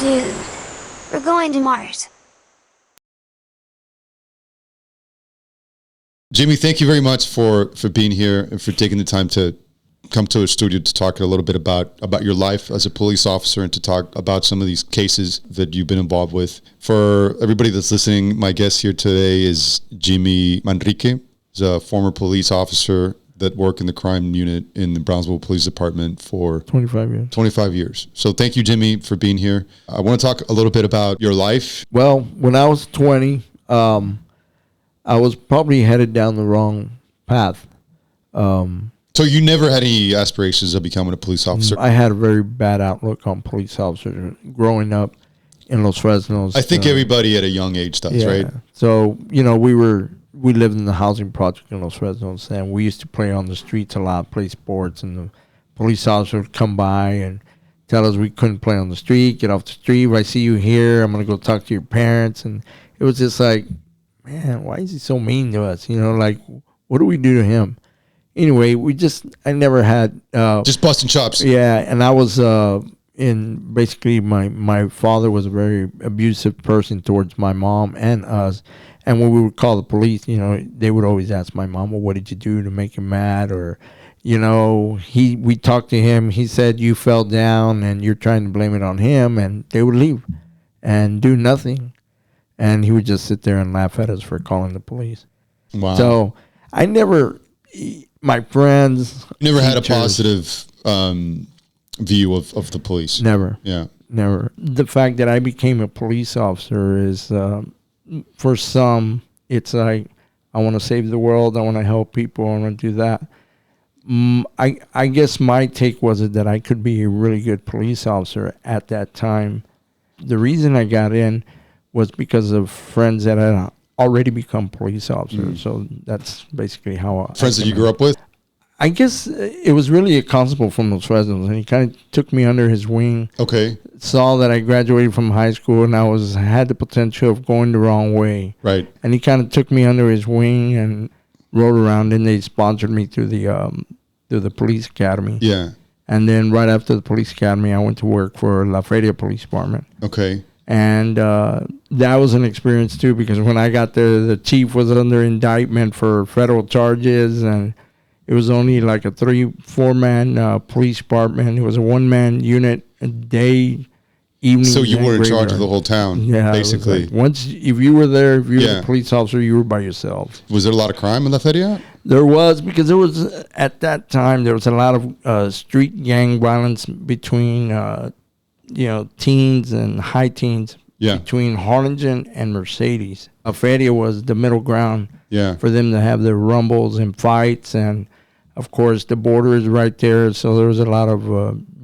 Dude, we're going to Mars. Jimmy, thank you very much for being here and for taking the time to come to the studio to talk a little bit about your life as a police officer and to talk about some of these cases that you've been involved with. For everybody that's listening, my guest here today is Jimmy Manrique. He's a former police officer that worked in the crime unit in the Brownsville Police Department for 25 years. 25 years. So thank you, Jimmy, for being here. I want to talk a little bit about your life. Well, when I was 20, I was probably headed down the wrong path. So you never had any aspirations of becoming a police officer? I had a very bad outlook on police officers growing up in Los Fresnos. I think everybody at a young age does, right? So, we lived in the housing project in Los Fresnos, and we used to play on the streets a lot, play sports, and the police officer would come by and tell us we couldn't play on the street, get off the street. If I see you here, I'm going to go talk to your parents. And it was just like, man, why is he so mean to us? What do we do to him? Anyway, I never had... just busting chops. Yeah, and I was basically my father was a very abusive person towards my mom and us. And when we would call the police, they would always ask my mom, well, what did you do to make him mad? Or, we talked to him. He said, you fell down and you're trying to blame it on him. And they would leave and do nothing. And he would just sit there and laugh at us for calling the police. Wow. So my friends... Never had a positive view of the police? Never. Yeah. Never. The fact that I became a police officer is... for some, it's like, I want to save the world. I want to help people. I want to do that. I guess my take was that I could be a really good police officer at that time. The reason I got in was because of friends that had already become police officers. So that's basically how friends that you grew up with? I guess it was really a constable from Los Fresnos, and he kind of took me under his wing. Okay. Saw that I graduated from high school, and I had the potential of going the wrong way. Right. And he kind of took me under his wing and rode around, and they sponsored me through the police academy. Yeah. And then right after the police academy, I went to work for La Feria Police Department. Okay. And that was an experience too, because when I got there, the chief was under indictment for federal charges, and it was only like a 3-4 man police department. It was a 1-man unit, a day, evening. So you were in charge of the whole town, basically. Like if you were there, if you were a police officer, you were by yourself. Was there a lot of crime in La Feria? There was, because at that time, there was a lot of street gang violence between, teens and high teens. Yeah. Between Harlingen and Mercedes. La Feria was the middle ground for them to have their rumbles and fights. And, of course, the border is right there. So there was a lot of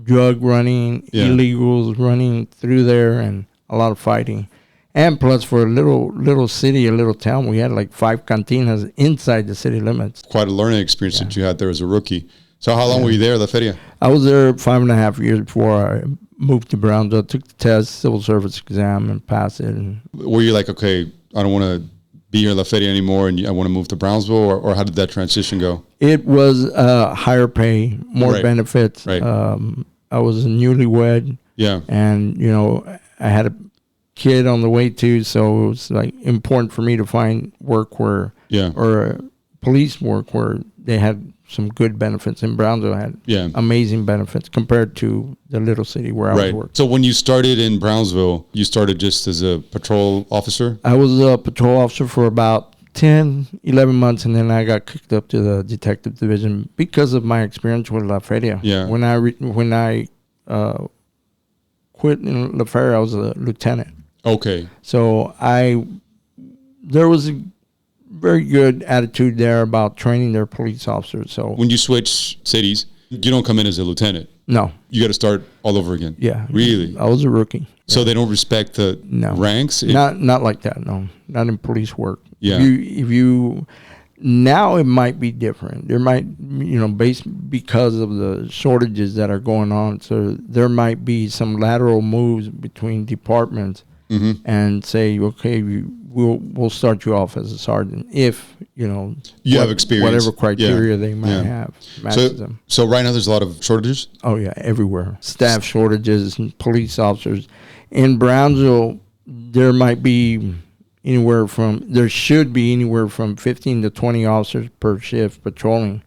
drug running, illegals running through there, and a lot of fighting. And plus, for a little city, a little town, we had like 5 cantinas inside the city limits. Quite a learning experience that you had there as a rookie. So how long were you there at La Feria? I was there 5.5 years before I moved to Brownsville. Took the test, civil service exam, and passed it. And were you like, okay, I don't want to be here in La Feria anymore, and I want to move to Brownsville, or how did that transition go? It was higher pay, more benefits. Right. I was a newlywed. Yeah. And, I had a kid on the way too, so it was like important for me to find work or police work where they had some good benefits. In Brownsville, I had amazing benefits compared to the little city where I was working. So when you started in Brownsville, you started just as a patrol officer? I was a patrol officer for about 10, 11 months, and then I got kicked up to the detective division because of my experience with La Feria. Yeah. When I quit in La Feria, I was a lieutenant. Okay. So there was a very good attitude there about training their police officers. So when you switch cities, you don't come in as a lieutenant. No. You got to start all over again. Yeah. Really? I was a rookie. So they don't respect the ranks? Not like that, no. Not in police work. Yeah. If you now it might be different. There might, because of the shortages that are going on, so there might be some lateral moves between departments and say, okay, we'll start you off as a sergeant if You have experience. whatever criteria they might have matches them. So right now there's a lot of shortages. Oh yeah, everywhere. Staff shortages and police officers. In Brownsville, there should be anywhere from 15 to 20 officers per shift patrolling,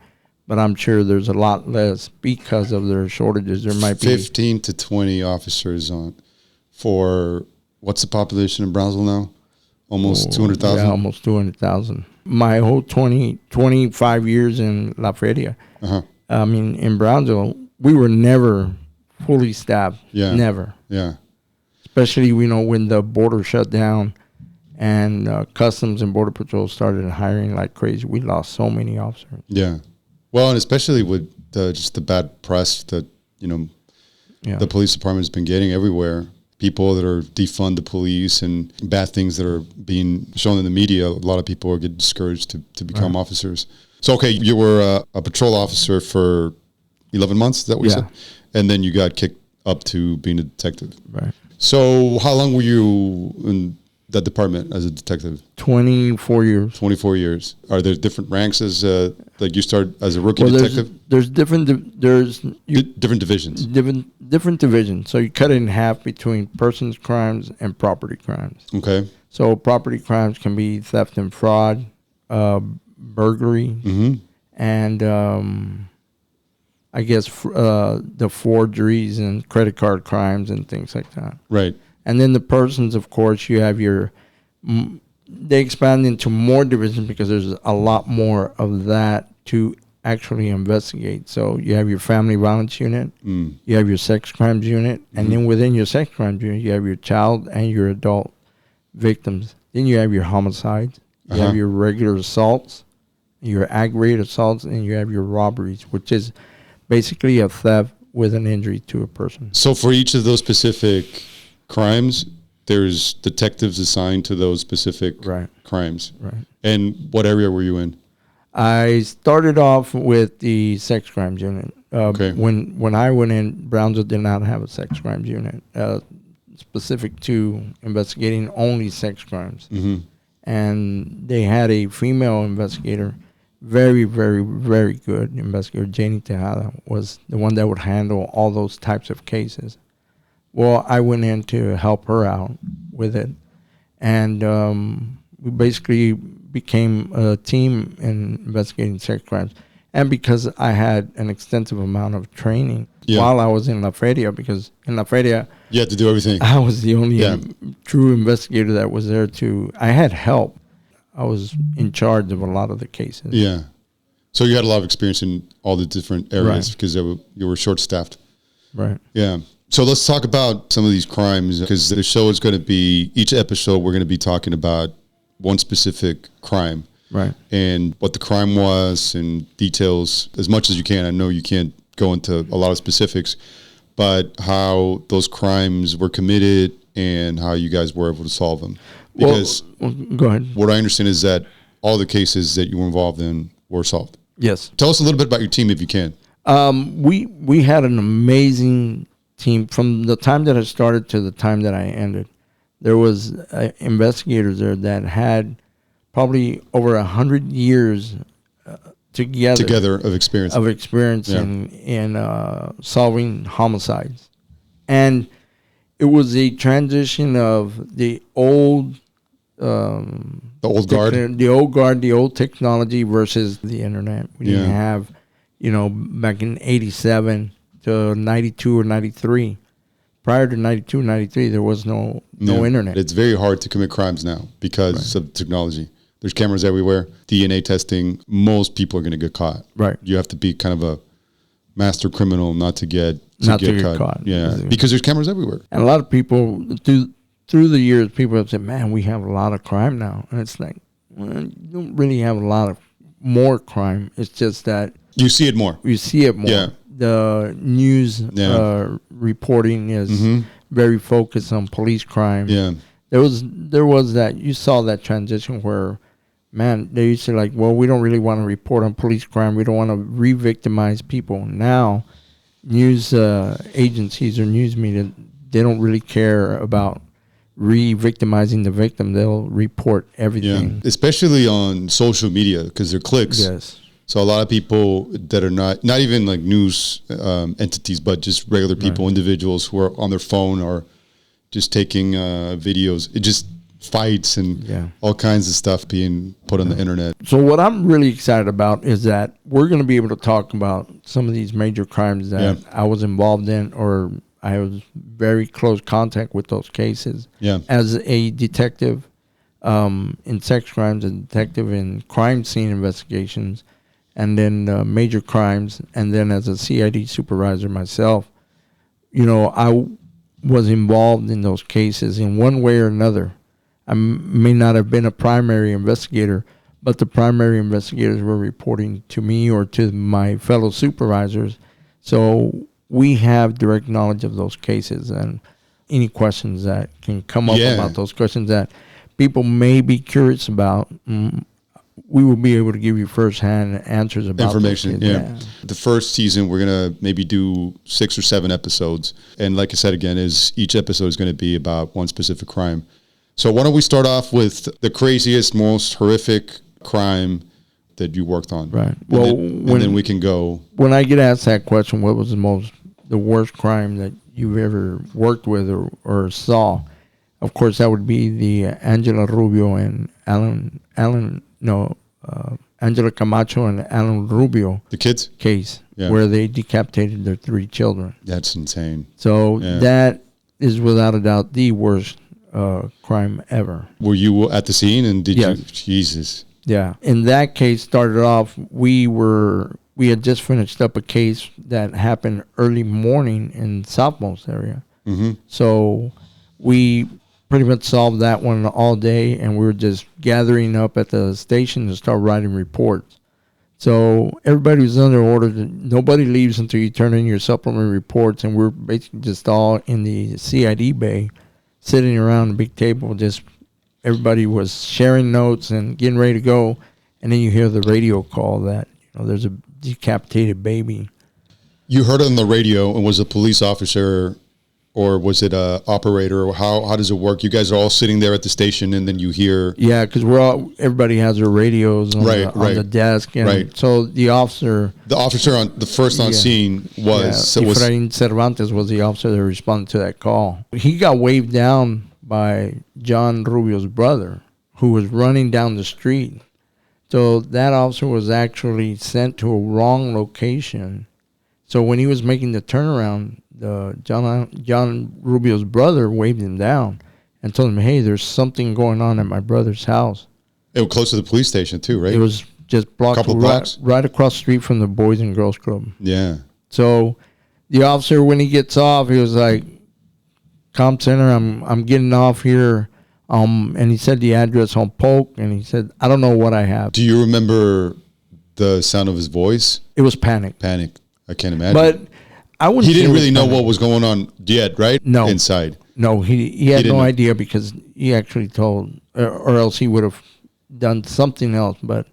but I'm sure there's a lot less because of their shortages. There might be 15 to 20 officers on for what's the population in Brownsville now? Almost 200,000. Yeah, almost 200,000. My whole 25 years in La Feria, I mean, in Brownsville, we were never fully staffed. Yeah. Never. Yeah. Especially, when the border shut down and Customs and Border Patrol started hiring like crazy. We lost so many officers. Yeah. Well, and especially with just the bad press that, the police department has been getting everywhere. People that are defund the police and bad things that are being shown in the media, a lot of people are getting discouraged to become officers. So, okay, you were a patrol officer for 11 months, is that what you said? And then you got kicked up to being a detective. Right. So how long were you in that department as a detective? 24 years. 24 years. Are there different ranks as like you start as a rookie detective? There's different Different divisions. Different divisions. So you cut it in half between persons crimes and property crimes. Okay. So property crimes can be theft and fraud, burglary, and I guess the forgeries and credit card crimes and things like that. Right. And then the persons, of course, you have they expand into more divisions because there's a lot more of that to actually investigate. So you have your family violence unit, you have your sex crimes unit, and then within your sex crimes unit, you have your child and your adult victims. Then you have your homicides, you have your regular assaults, your aggravated assaults, and you have your robberies, which is basically a theft with an injury to a person. So for each of those specific crimes, there's detectives assigned to those specific crimes. Right. And what area were you in? I started off with the sex crimes unit. When I went in, Brownsville did not have a sex crimes unit specific to investigating only sex crimes. And they had a female investigator, very, very, very good investigator. Janie Tejada was the one that would handle all those types of cases. Well, I went in to help her out with it. And we basically became a team in investigating sex crimes. And because I had an extensive amount of training while I was in La Feria, because in La Feria, you had to do everything. I was the only true investigator that was there I had help. I was in charge of a lot of the cases. Yeah. So you had a lot of experience in all the different areas because you were short-staffed. Right. Yeah. So let's talk about some of these crimes because the show is going to be, each episode we're going to be talking about one specific crime. Right. And what the crime was and details as much as you can. I know you can't go into a lot of specifics, but how those crimes were committed and how you guys were able to solve them. Because go ahead. What I understand is that all the cases that you were involved in were solved. Yes. Tell us a little bit about your team if you can. We had an amazing team from the time that I started to the time that I ended. There was investigators there that had probably over 100 years together of experience in solving homicides, and it was a transition of the old guard, the old technology versus the internet. We didn't have, back in 87 to 92 or 93. Prior to 92, 93, there was no internet. It's very hard to commit crimes now because of technology. There's cameras everywhere. DNA testing. Most people are going to get caught. Right. You have to be kind of a master criminal not to get caught. Yeah, because there's cameras everywhere. And a lot of people, through the years, people have said, man, we have a lot of crime now. And it's like, well, you don't really have a lot of more crime. It's just that you see it more. Yeah. The news reporting is very focused on police crime. Yeah. There was that, you saw that transition where, man, they used to like, well, we don't really want to report on police crime. We don't want to re-victimize people. Now, news agencies or news media, they don't really care about re-victimizing the victim. They'll report everything. Especially on social media because they're clicks. Yes. So a lot of people that are not even like news entities, but just regular people, individuals who are on their phone or just taking videos. It just fights and all kinds of stuff being put on the internet. So what I'm really excited about is that we're going to be able to talk about some of these major crimes that I was involved in, or I was very close contact with those cases. Yeah. As a detective in sex crimes, a detective in crime scene investigations, and then major crimes, and then as a CID supervisor myself, you know, I was involved in those cases in one way or another. I may not have been a primary investigator, but the primary investigators were reporting to me or to my fellow supervisors. So we have direct knowledge of those cases, and any questions that can come up about those questions that people may be curious about, we will be able to give you firsthand answers about information. The first season, we're going to maybe do 6 or 7 episodes. And like I said, again, each episode is going to be about one specific crime. So why don't we start off with the craziest, most horrific crime that you worked on? Right. And then we can go. When I get asked that question, what was the worst crime that you've ever worked with or saw? Of course, that would be the Angela Rubio and Angela Camacho and Alan Rubio. The kids? Case, where they decapitated their 3 children. That's insane. So that is without a doubt the worst crime ever. Were you at the scene and did you? Jesus. Yeah. In that case, started off, we had just finished up a case that happened early morning in Southmost area. Mm-hmm. So we pretty much solved that one all day, and we were just gathering up at the station to start writing reports. So everybody was under order. Nobody leaves until you turn in your supplement reports, and we're basically just all in the CID bay, sitting around a big table. Just everybody was sharing notes and getting ready to go, and then you hear the radio call that there's a decapitated baby. You heard it on the radio, and was a police officer, or was it a operator, or how does it work? You guys are all sitting there at the station, and then you hear. Yeah, because everybody has their radios on the desk, and so the officer on the first on scene was Efrain Cervantes was the officer that responded to that call. He got waved down by John Rubio's brother, who was running down the street. So that officer was actually sent to a wrong location. So when he was making the turnaround, John Rubio's brother waved him down and told him, "Hey, there's something going on at my brother's house." It was close to the police station too, right? It was just blocks right across the street from the Boys and Girls Club. Yeah. So the officer, when he gets off, he was like, "Comp Center, I'm getting off here." And he said the address on Polk, and he said, "I don't know what I have." Do you remember the sound of his voice? It was panic. Panic. I can't imagine. But he didn't really know what was going on yet, right? No. Inside. No, he had no idea, because he actually told, or else he would have done something else. But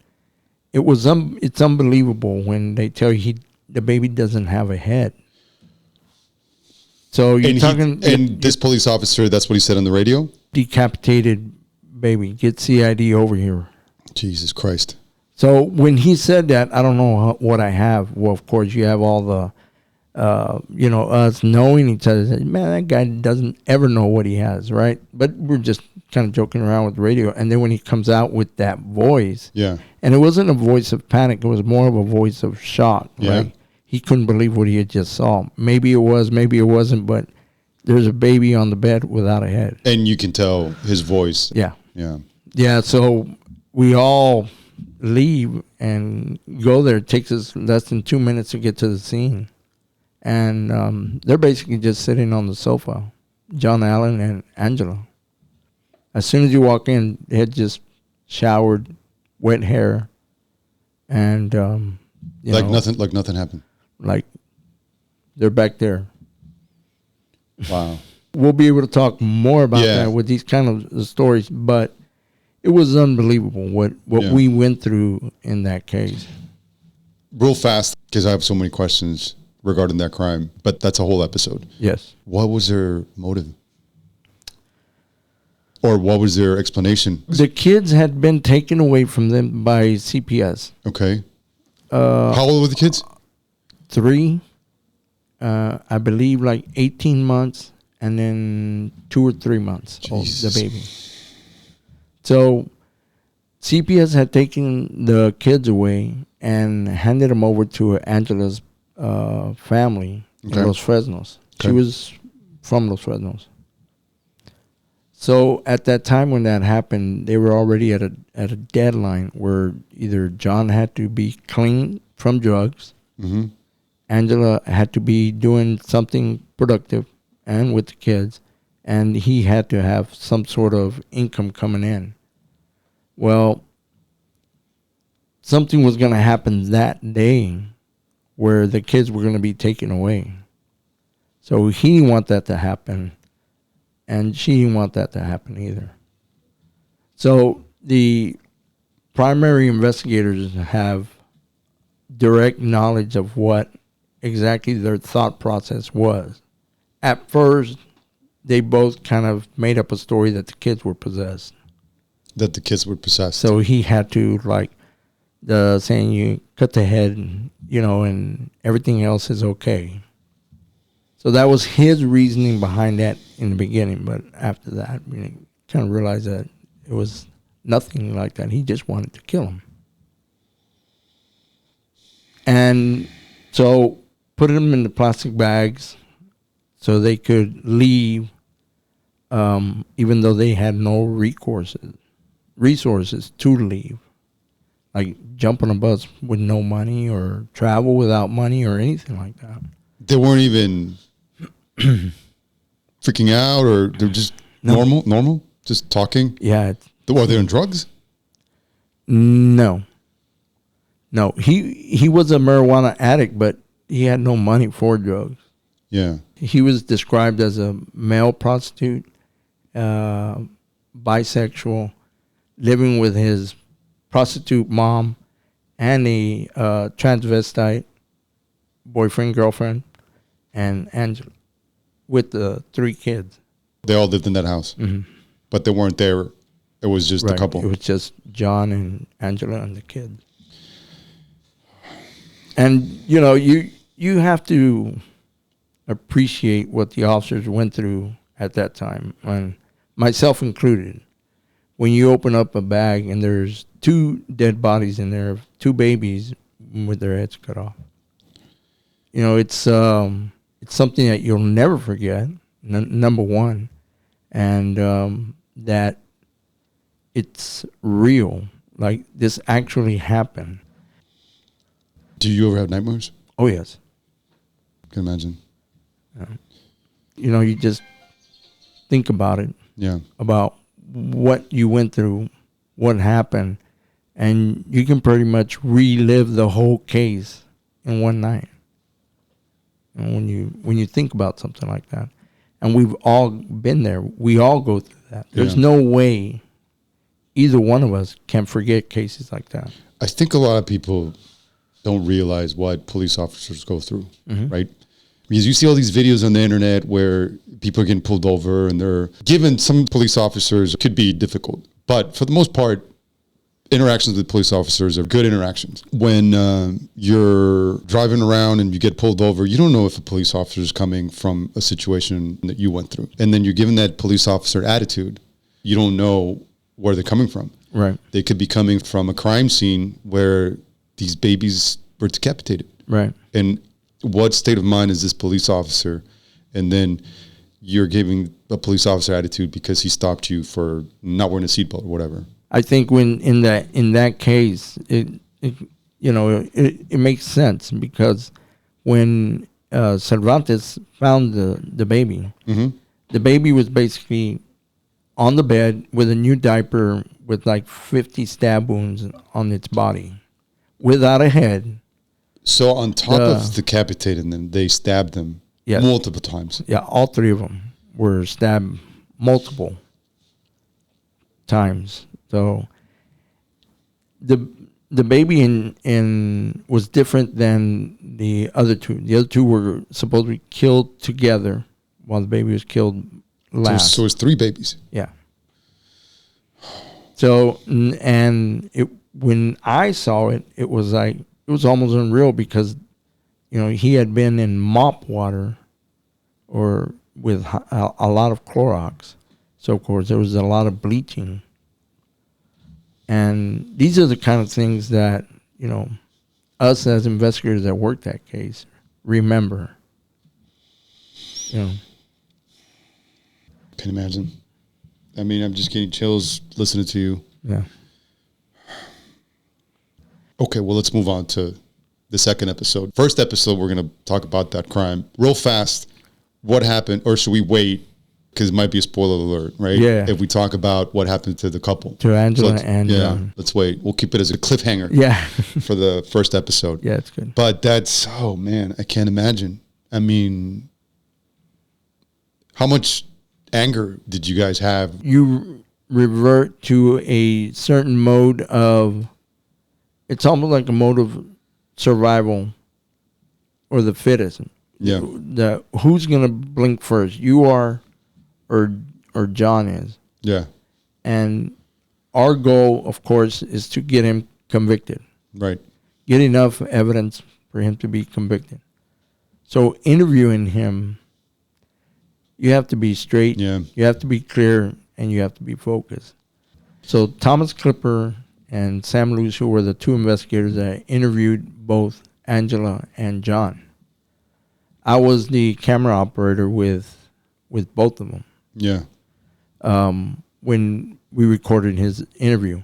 it's unbelievable when they tell you the baby doesn't have a head. So this police officer, that's what he said on the radio? Decapitated baby, get CID over here. Jesus Christ. So when he said that, I don't know what I have. Well, of course, you have all the, us knowing each other. Man, that guy doesn't ever know what he has, right? But we're just kind of joking around with the radio. And then when he comes out with that voice, and it wasn't a voice of panic, it was more of a voice of shock, right? He couldn't believe what he had just saw. Maybe it was, maybe it wasn't, but there's a baby on the bed without a head. And you can tell his voice. Yeah. So we all leave and go there. It takes us less than 2 minutes to get to the scene. And they're basically just sitting on the sofa, John Allen and Angela. As soon as you walk in, they had just showered, wet hair, and nothing happened. Like they're back there. Wow. We'll be able to talk more about that with these kind of stories, but it was unbelievable what we went through in that case. Real fast, because I have so many questions regarding that crime, but that's a whole episode. Yes. What was their motive? Or what was their explanation? The kids had been taken away from them by CPS. Okay. How old were the kids? 3, I believe, like 18 months, and then 2 or 3 months old, the baby. So CPS had taken the kids away and handed them over to Angela's family in Los Fresnos. Okay. She was from Los Fresnos. So at that time when that happened, they were already at a deadline where either John had to be clean from drugs, Angela had to be doing something productive and with the kids, and he had to have some sort of income coming in. Well, something was going to happen that day where the kids were going to be taken away. So he didn't want that to happen, and she didn't want that to happen either. So the primary investigators have direct knowledge of what exactly their thought process was. At first, they both kind of made up a story that the kids were possessed. That the kids were possessed. So he had to, like, the saying, you cut the head, and everything else is okay. So that was his reasoning behind that in the beginning. But after that, kind of realized that it was nothing like that. He just wanted to kill him. And so put them in the plastic bags so they could leave, even though they had no resources to leave. Like jump on a bus with no money or travel without money or anything like that. They weren't even freaking out, or they're just normal, just talking? Yeah. Were they on drugs? No. He was a marijuana addict, but he had no money for drugs. Yeah. He was described as a male prostitute, bisexual, living with his prostitute mom and a transvestite boyfriend, girlfriend, and Angela, with the 3 kids. They all lived in that house, but they weren't there. It was just a couple. It was just John and Angela and the kids. And, you have to appreciate what the officers went through at that time, and myself included. When you open up a bag and there's 2 dead bodies in there, 2 babies with their heads cut off. It's something that you'll never forget, number one, and that it's real. Like, this actually happened. Do you ever have nightmares? Oh, yes. I can imagine. You just think about it. Yeah. About what you went through, what happened, and you can pretty much relive the whole case in one night. And when you think about something like that, and we've all been there, we all go through that. There's no way either one of us can forget cases like that. I think a lot of people don't realize what police officers go through, right? Because you see all these videos on the internet where people are getting pulled over and they're given, some police officers could be difficult, but for the most part, interactions with police officers are good interactions. When you're driving around and you get pulled over, you don't know if a police officer is coming from a situation that you went through. And then you're given that police officer attitude. You don't know where they're coming from. Right. They could be coming from a crime scene where these babies were decapitated. Right. And what state of mind is this police officer? And then you're giving a police officer attitude because he stopped you for not wearing a seatbelt or whatever. I think when in that case, it makes sense, because when Cervantes found the baby, the baby was basically on the bed with a new diaper with like 50 stab wounds on its body, without a head. So on top of decapitating them, they stabbed them multiple times. Yeah, all 3 of them were stabbed multiple times. So the baby in was different than the other 2. The other 2 were supposed to be killed together, while the baby was killed last. So it's 3 babies. Yeah. So, and when I saw it, it was almost unreal because, he had been in mop water or with a lot of Clorox. So, of course, there was a lot of bleaching. And these are the kind of things that, us as investigators that worked that case remember. Can imagine. I mean, I'm just getting chills listening to you. Yeah. Okay, well, let's move on to the second episode. First episode, we're going to talk about that crime. Real fast, what happened, or should we wait? Because it might be a spoiler alert, right? Yeah. If we talk about what happened to the couple. To Angela and John. Let's wait. We'll keep it as a cliffhanger. Yeah. For the first episode. Yeah, it's good. But oh man, I can't imagine. I mean, how much anger did you guys have? You revert to a certain mode of, it's almost like a mode of survival or the fittest. Yeah. Who's going to blink first? You are or John is. Yeah. And our goal, of course, is to get him convicted. Right. Get enough evidence for him to be convicted. So interviewing him, you have to be straight, Yeah. you have to be clear, and you have to be focused. So Thomas Clipper and Sam Lewis, who were the two investigators that interviewed both Angela and John. I was the camera operator with both of them. Yeah. When we recorded his interview.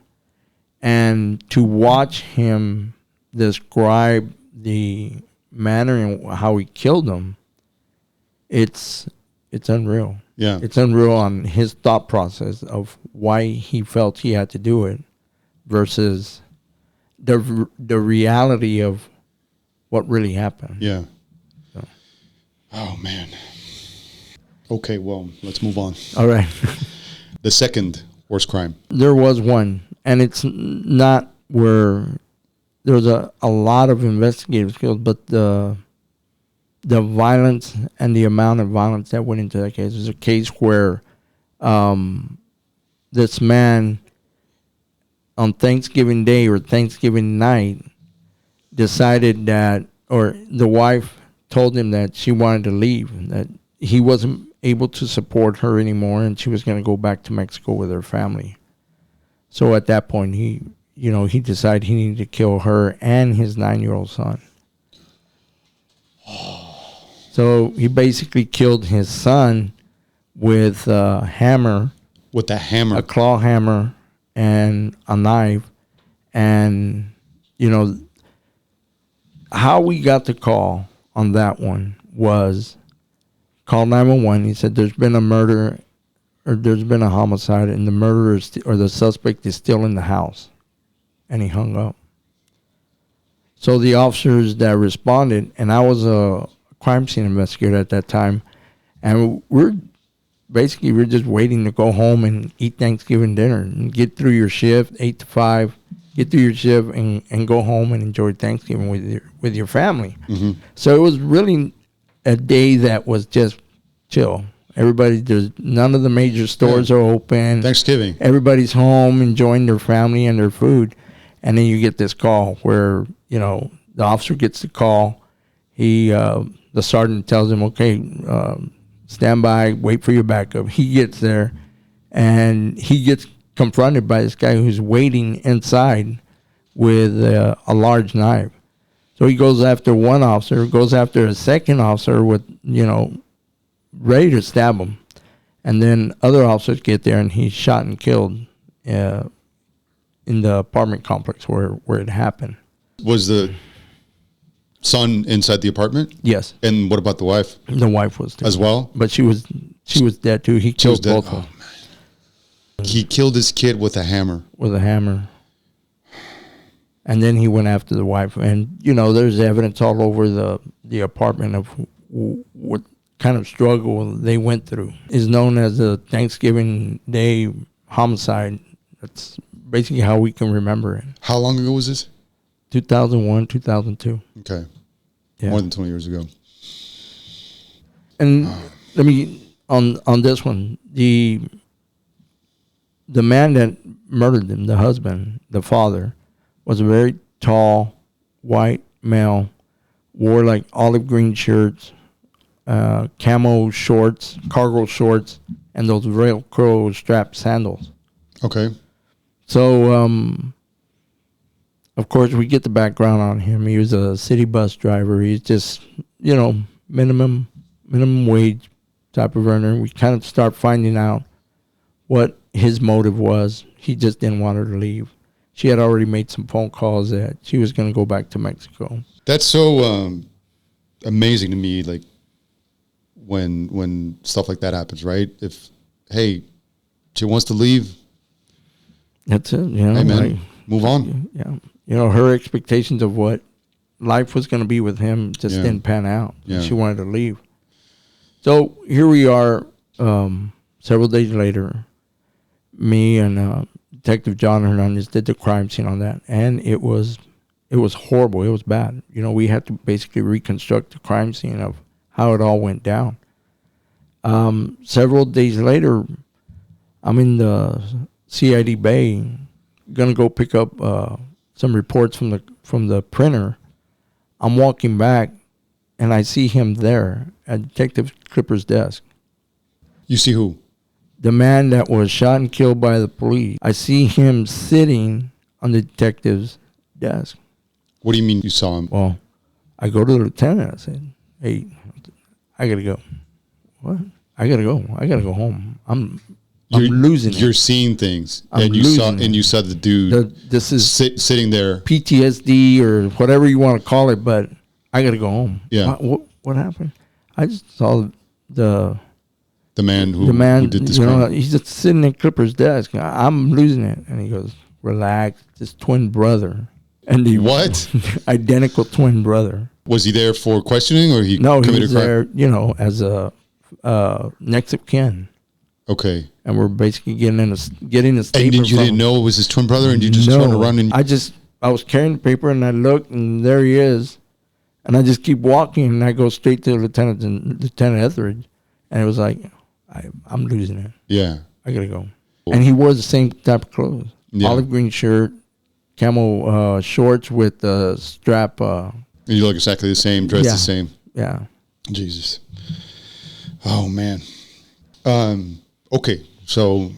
And to watch him describe the manner and how he killed them, it's unreal. Yeah. It's unreal on his thought process of why he felt he had to do it versus the reality of what really happened. Yeah. So. Oh man. Okay, well, let's move on. All right. The second worst crime. There was one, and it's not where there was a lot of investigative skills, but the violence and the amount of violence that went into that case was a case where this man on Thanksgiving Day or Thanksgiving night decided that, or the wife told him that she wanted to leave, that he wasn't able to support her anymore, and she was going to go back to Mexico with her family. So at that point, he decided he needed to kill her and his 9-year-old son. So he basically killed his son with a hammer. With a hammer. A claw hammer and a knife. And, how we got the call on that one was call 911. He said there's been a murder or there's been a homicide and the murderer or the suspect is still in the house. And he hung up. So the officers that responded, and I was a crime scene investigator at that time, and we're just waiting to go home and eat Thanksgiving dinner and get through your shift, 8 to 5, get through your shift and go home and enjoy Thanksgiving with your family. Mm-hmm. So it was really a day that was just chill. There's none of the major stores are open. Thanksgiving. Everybody's home enjoying their family and their food. And then you get this call where, the officer gets the call. The sergeant tells him, okay, stand by, wait for your backup. He gets there and he gets confronted by this guy who's waiting inside with a large knife. So he goes after one officer, goes after a second officer with, ready to stab him. And then other officers get there and he's shot and killed in the apartment complex where it happened. Was the son inside the apartment? Yes. And what about the wife? The wife was too. As well? But she was dead too. He killed both of them. Man. He killed his kid with a hammer. With a hammer. And then he went after the wife. And, there's evidence all over the apartment of what kind of struggle they went through. It's known as the Thanksgiving Day homicide. That's basically how we can remember it. How long ago was this? 2001, 2002. Okay. Yeah. More than 20 years ago. And let me, on this one, the the man that murdered them, the husband, the father, was a very tall, white male, wore like olive green shirts, camo shorts, cargo shorts, and those Velcro strap sandals. Okay. So, of course, we get the background on him. He was a city bus driver. He's just, minimum wage type of earner. We kind of start finding out what his motive was. He just didn't want her to leave. She had already made some phone calls that she was going to go back to Mexico. That's so amazing to me, like when stuff like that happens, right? If, hey, she wants to leave, that's it. hey man, move on. Yeah, her expectations of what life was going to be with him just didn't pan out. Yeah. She wanted to leave. So here we are, several days later. Me and Detective John Hernandez did the crime scene on that, and it was horrible. It was bad. We had to basically reconstruct the crime scene of how it all went down. Several days later, I'm in the CID Bay, gonna go pick up some reports from the printer. I'm walking back, and I see him there at Detective Clipper's desk. You see who? The man that was shot and killed by the police. I see him sitting on the detective's desk. What do you mean you saw him? Well, I go to the lieutenant. I said, "Hey, I gotta go." What? I gotta go. I gotta go home. I'm losing it. You're seeing things, I'm and you saw the dude. This is sitting there. PTSD or whatever you want to call it, but I gotta go home. Yeah. What happened? I just saw the man who did this crime. He's just sitting at Clipper's desk. I'm losing it, and he goes, "Relax, his twin brother." And What? Identical twin brother. Was he there for questioning, or he No, he committed was crime? there, as a next of kin. Okay. And we're basically getting a statement. And you didn't know it was his twin brother, and you just turned around and I was carrying the paper, and I looked, and there he is, and I just keep walking, and I go straight to Lieutenant Etheridge, and it was like, I'm losing it. Yeah. I gotta go. And he wore the same type of clothes: olive green shirt, camo shorts with the strap. You look exactly the same, dressed the same. Yeah. Jesus. Oh man. Okay, so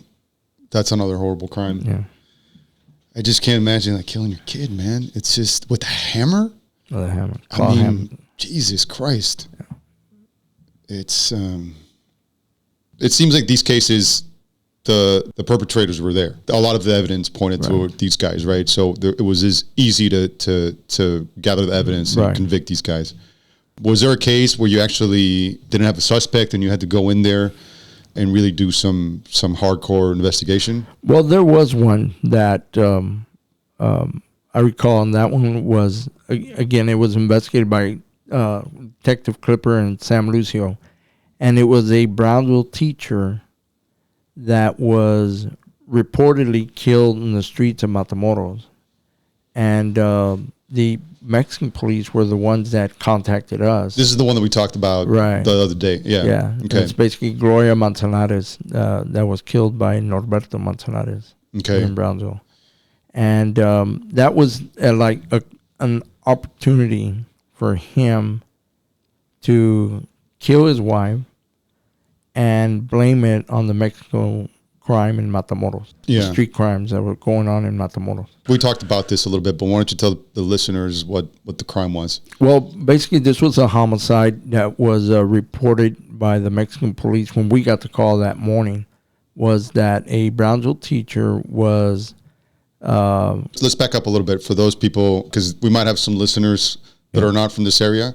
that's another horrible crime. Yeah. I just can't imagine killing your kid, man. It's just with a hammer. With a hammer. I mean, Jesus Christ. Yeah. It's it seems like these cases, the perpetrators were there. A lot of the evidence pointed to these guys, right? So it was as easy to gather the evidence and convict these guys. Was there a case where you actually didn't have a suspect and you had to go in there and really do some hardcore investigation? Well, there was one that I recall, and that one was, again, it was investigated by Detective Clipper and Sam Lucio, and it was a Brownsville teacher that was reportedly killed in the streets of Matamoros. And the Mexican police were the ones that contacted us. This is the one that we talked about the other day. Yeah. Yeah. Okay. It's basically Gloria Manzanares that was killed by Norberto Manzanares in Brownsville. And that was an opportunity for him to kill his wife and blame it on the Mexico crime in Matamoros. Yeah. The street crimes that were going on in Matamoros. We talked about this a little bit, but why don't you tell the listeners what the crime was? Well, basically, this was a homicide that was reported by the Mexican police when we got the call that morning, was that a Brownsville teacher was... Let's back up a little bit for those people, because we might have some listeners that are not from this area.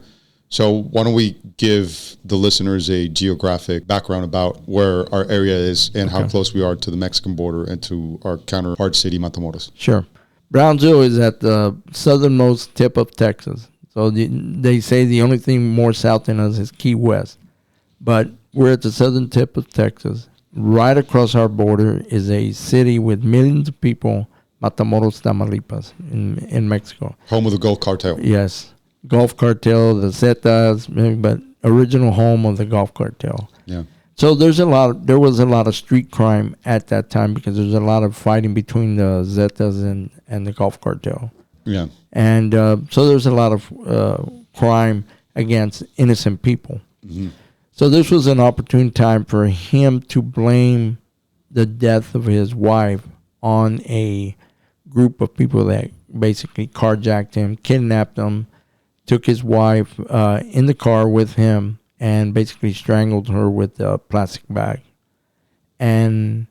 So why don't we give the listeners a geographic background about where our area is and how close we are to the Mexican border and to our counterpart city, Matamoros. Sure. Brownsville is at the southernmost tip of Texas. So they say the only thing more south than us is Key West. But we're at the southern tip of Texas. Right across our border is a city with millions of people, Matamoros, Tamaulipas, in Mexico. Home of the Gulf Cartel. Yes. Gulf Cartel, the Zetas, but original home of the Gulf Cartel. Yeah. So there was a lot of street crime at that time because there's a lot of fighting between the Zetas and the Gulf Cartel. Yeah. And so there's a lot of crime against innocent people. Mm-hmm. So this was an opportune time for him to blame the death of his wife on a group of people that basically carjacked him, kidnapped him, took his wife in the car with him, and basically strangled her with a plastic bag. And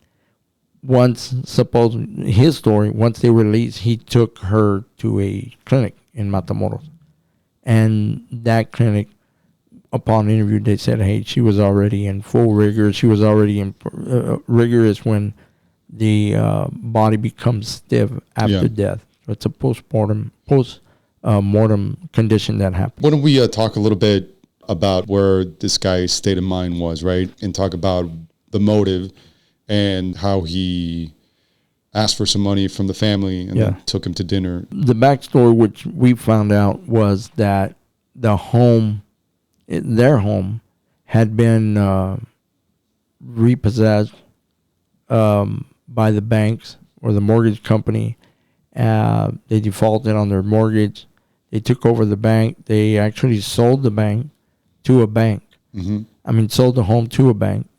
once they released, he took her to a clinic in Matamoros. And that clinic, upon interview, they said, hey, she was already in full rigor. She was already in rigor is when the body becomes stiff after death. So it's a post-mortem condition that happens. Why don't we talk a little bit about where this guy's state of mind was, right? And talk about the motive and how he asked for some money from the family and then took him to dinner. The backstory, which we found out, was that their home had been repossessed by the banks or the mortgage company. They defaulted on their mortgage. They took over the bank. They actually sold the bank to a bank. Mm-hmm. Sold the home to a bank.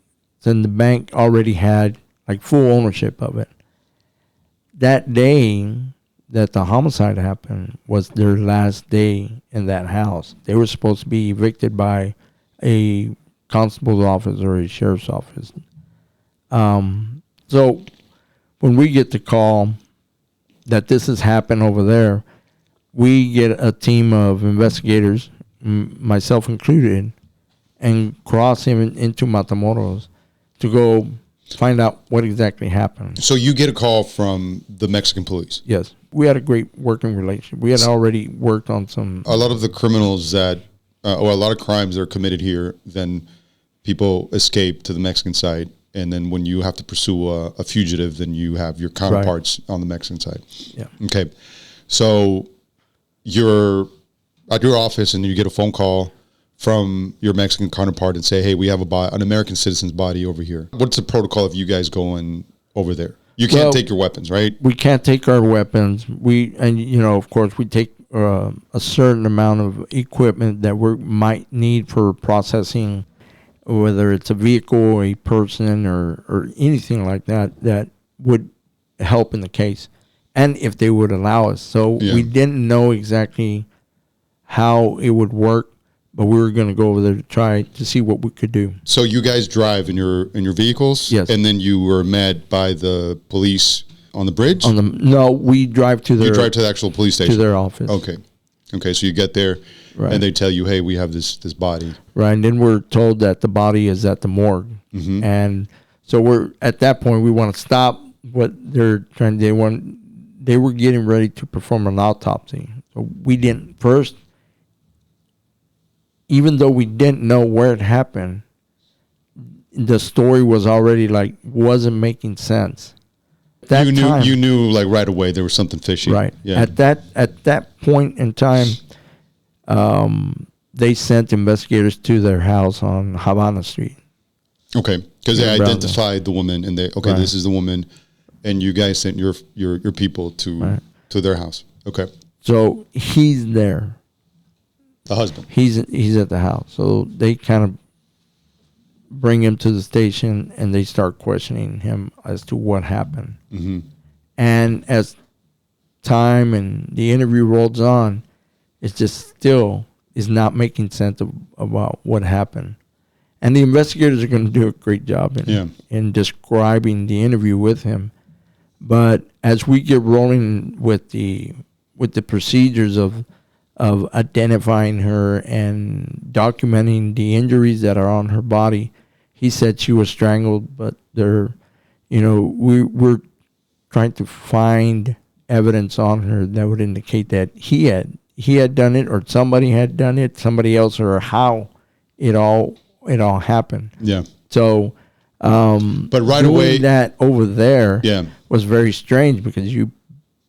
Then the bank already had like full ownership of it. That day that the homicide happened was their last day in that house. They were supposed to be evicted by a constable's office or a sheriff's office. So when we get the call that this has happened over there, we get a team of investigators, myself included, and cross him into Matamoros to go find out what exactly happened. So you get a call from the Mexican police? Yes. We had a great working relationship. We had already worked on some... A lot of the criminals or a lot of crimes that are committed here, then people escape to the Mexican side. And then when you have to pursue a fugitive, then you have your counterparts on the Mexican side. Yeah. Okay. So you're at your office and you get a phone call from your Mexican counterpart and say, hey, we have an American citizen's body over here. What's the protocol of you guys going over there? You can't take your weapons, right? We can't take our weapons. Of course, we take a certain amount of equipment that we might need for processing, whether it's a vehicle, a person, or anything like that would help in the case, and if they would allow us. So we didn't know exactly how it would work, but we were going to go over there to try to see what we could do. So you guys drive in your vehicles? Yes. And then you were met by the police on the bridge? No, we drive to their... You drive to the actual police station? To their office. Okay, so you get there, and they tell you, hey, we have this body. Right, and then we're told that the body is at the morgue. Mm-hmm. And so we're at that point, we want to stop what they're trying to do. They were getting ready to perform an autopsy. So we didn't... First, even though we didn't know where it happened, the story was already wasn't making sense. You knew right away there was something fishy. Right. Yeah. At that point in time, they sent investigators to their house on Havana Street. Okay, because they identified the woman, and this is the woman, and you guys sent your people to their house. Okay. So he's there. The husband. He's at the house. So they kind of bring him to the station and they start questioning him as to what happened. Mm-hmm. And as time and the interview rolls on, it's just still is not making sense about what happened. And the investigators are going to do a great job in describing the interview with him. But as we get rolling with the procedures of identifying her and documenting the injuries that are on her body, he said she was strangled, but we're trying to find evidence on her that would indicate that he had done it, or somebody had done it, somebody else, or how it all happened. Yeah. So, but right doing away that over there was very strange, because you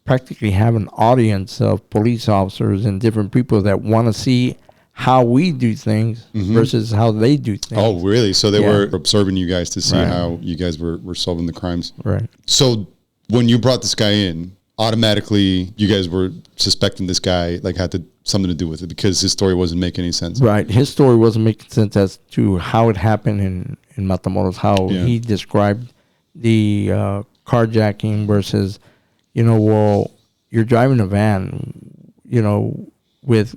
practically have an audience of police officers and different people that want to see how we do things versus how they do things. Oh, really? So they Yeah. were observing you guys to see Right. how you guys were solving the crimes. Right. So when you brought this guy in, automatically you guys were suspecting this guy like had something to do with it because his story wasn't making any sense. Right. His story wasn't making sense as to how it happened in Matamoros, how he described the carjacking versus, well, you're driving a van, with,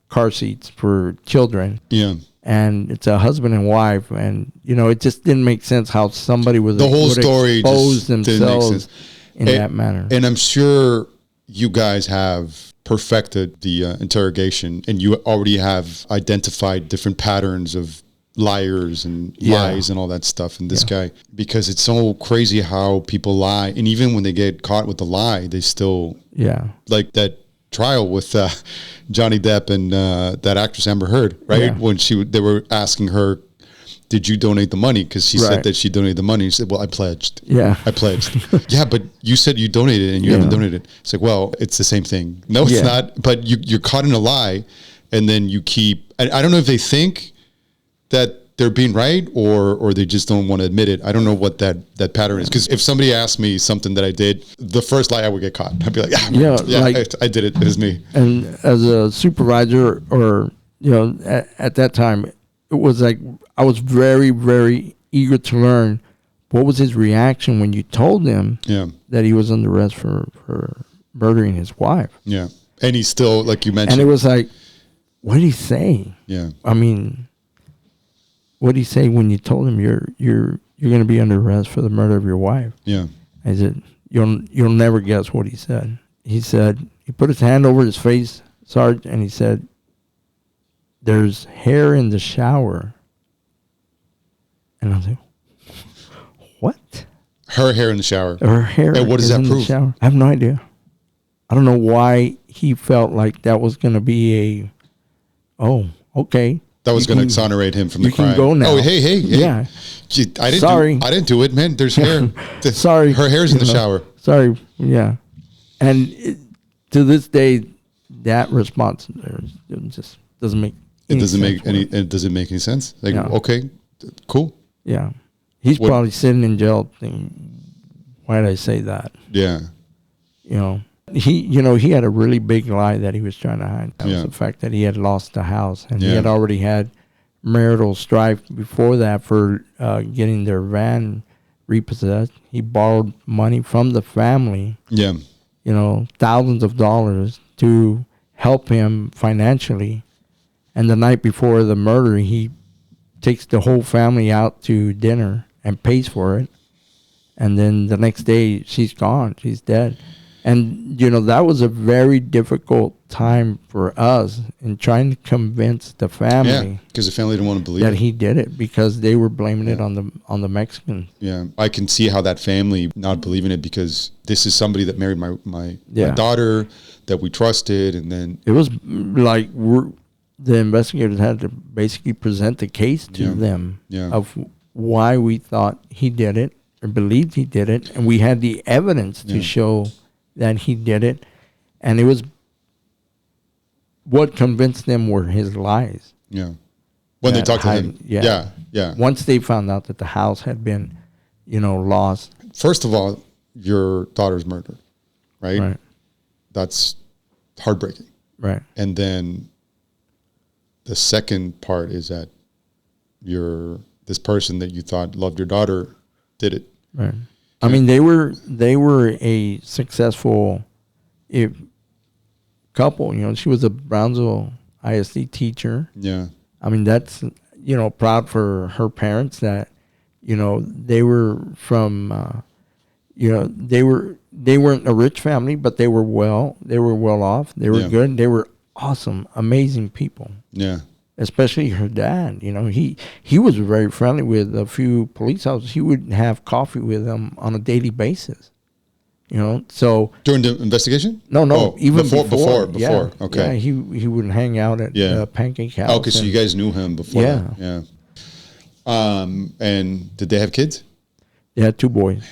car seats for children. Yeah. And it's a husband and wife. And, it just didn't make sense how somebody would The whole story expose just didn't make themselves sense. in that manner. And I'm sure you guys have perfected the interrogation and you already have identified different patterns of liars and lies and all that stuff in this guy, because it's so crazy how people lie. And even when they get caught with the lie, they still, like that trial with Johnny Depp and that actress Amber Heard, right? Yeah. When they were asking her, did you donate the money? Because she said that she donated the money. She said, well, I pledged. Yeah. I pledged. Yeah, but you said you donated and you haven't donated. It's like, well, it's the same thing. No, it's not. But you're caught in a lie, and then you keep. I don't know if they think that they're being right or they just don't want to admit it. I don't know what that pattern is. Because if somebody asked me something that I did, the first lie I would get caught. I'd be like, I did it. It was me. And as a supervisor, or at that time, it was like I was very, very eager to learn what was his reaction when you told him that he was under arrest for murdering his wife. Yeah, and he's still, like you mentioned. And it was like, what did he say? Yeah, I mean, what did he say when you told him you're going to be under arrest for the murder of your wife? Yeah, I said, you'll never guess what he said. He said, he put his hand over his face, Sarge, and he said, there's hair in the shower. And I was like, what? Her hair in the shower. Her hair. And what does that in prove? The shower. I have no idea. I don't know why he felt like that was going to be okay. That was going to exonerate him from the crime. You can go now. Oh, hey. Yeah. Gee, I didn't do it, man. There's hair. Sorry. Her hair's in the shower. Sorry. Yeah. And to this day, that response just doesn't make It doesn't make any sense. Like, okay, cool. Yeah. He's probably sitting in jail thinking, why did I say that? Yeah. He had a really big lie that he was trying to hide. That was the fact that he had lost the house, and he had already had marital strife before that for getting their van repossessed. He borrowed money from the family. Yeah. Thousands of dollars to help him financially. And the night before the murder, he takes the whole family out to dinner and pays for it. And then the next day, she's gone. She's dead. And, that was a very difficult time for us in trying to convince the family. Yeah, because the family didn't want to believe that it. he did it, because they were blaming it on the Mexicans. Yeah, I can see how that family not believing it, because this is somebody that married my daughter that we trusted, and then it was like the investigators had to basically present the case to them of why we thought he did it or believed he did it, and we had the evidence to show that he did it, and it was what convinced them were his lies. Yeah, when they talked to him. Yeah. Once they found out that the house had been, lost. First of all, your daughter's murdered, right? Right. That's heartbreaking. Right. And then the second part is that this person that you thought loved your daughter did it. Right. I mean, they were a successful couple. She was a Brownsville ISD teacher. Yeah. I mean, that's, proud for her parents that, they were from, they weren't a rich family, but they were well off. They were good. They were awesome, amazing people. Yeah. Especially her dad. He was very friendly with a few police officers. He would have coffee with them on a daily basis. So during the investigation? No, even before. Okay. Yeah, he would hang out at Pancake House. Oh, okay, so you guys knew him before. Yeah. And did they have kids? They had 2 boys.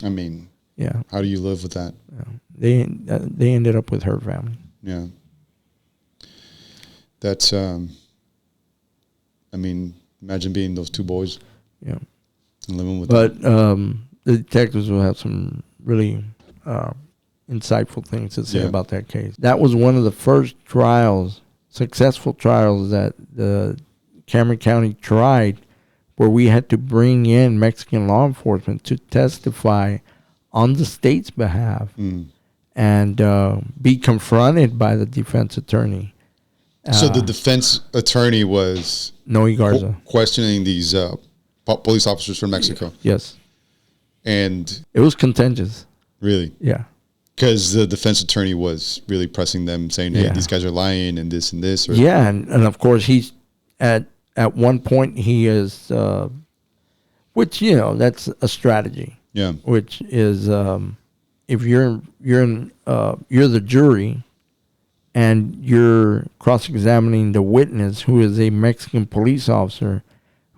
I mean, yeah. How do you live with that? Yeah. They ended up with her family. Yeah. That's, I mean, imagine being those two boys. Yeah. And living with But them. the detectives will have some really insightful things to say Yeah. about that case. That was one of the first trials, successful trials, that the Cameron County tried, where we had to bring in Mexican law enforcement to testify on the state's behalf and be confronted by the defense attorney. So the defense attorney was Noe Garza. questioning these police officers from Mexico. Yes. And It was contentious. really, Yeah. because the defense attorney was really pressing them, saying, "Hey, Yeah. these guys are lying and this and this." Or, Yeah, and of course he's at one point he is, which, you know, that's a strategy. yeah, Which is, if you're the jury, and you're cross-examining the witness, who is a Mexican police officer,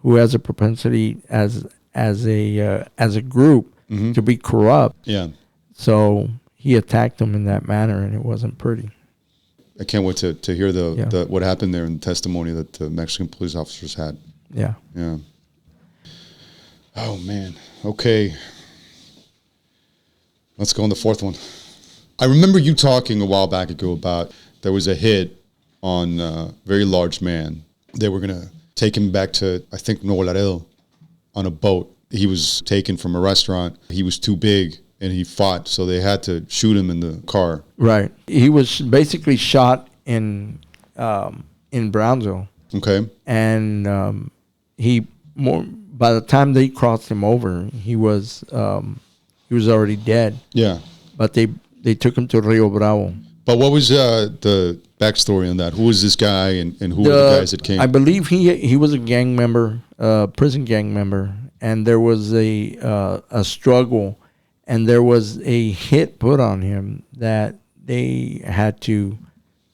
who has a propensity as a group to be corrupt. yeah. So he attacked them in that manner, and it wasn't pretty. I can't wait to hear the what happened there in the testimony that the Mexican police officers had. Yeah. Yeah. Oh man. Okay. Let's go on the fourth one. I remember you talking a while back ago about there was a hit on a very large man. They were gonna take him back to, I think, Nuevo Laredo on a boat. He was taken from a restaurant. He was too big and he fought, so they had to shoot him in the car. Right. He was basically shot in Brownsville. Okay. And by the time they crossed him over, he was already dead. Yeah. But they took him to Rio Bravo. But what was the backstory on that? Who was this guy and who were the guys that came? I believe he was a gang member, prison gang member, and there was a struggle, and there was a hit put on him that they had to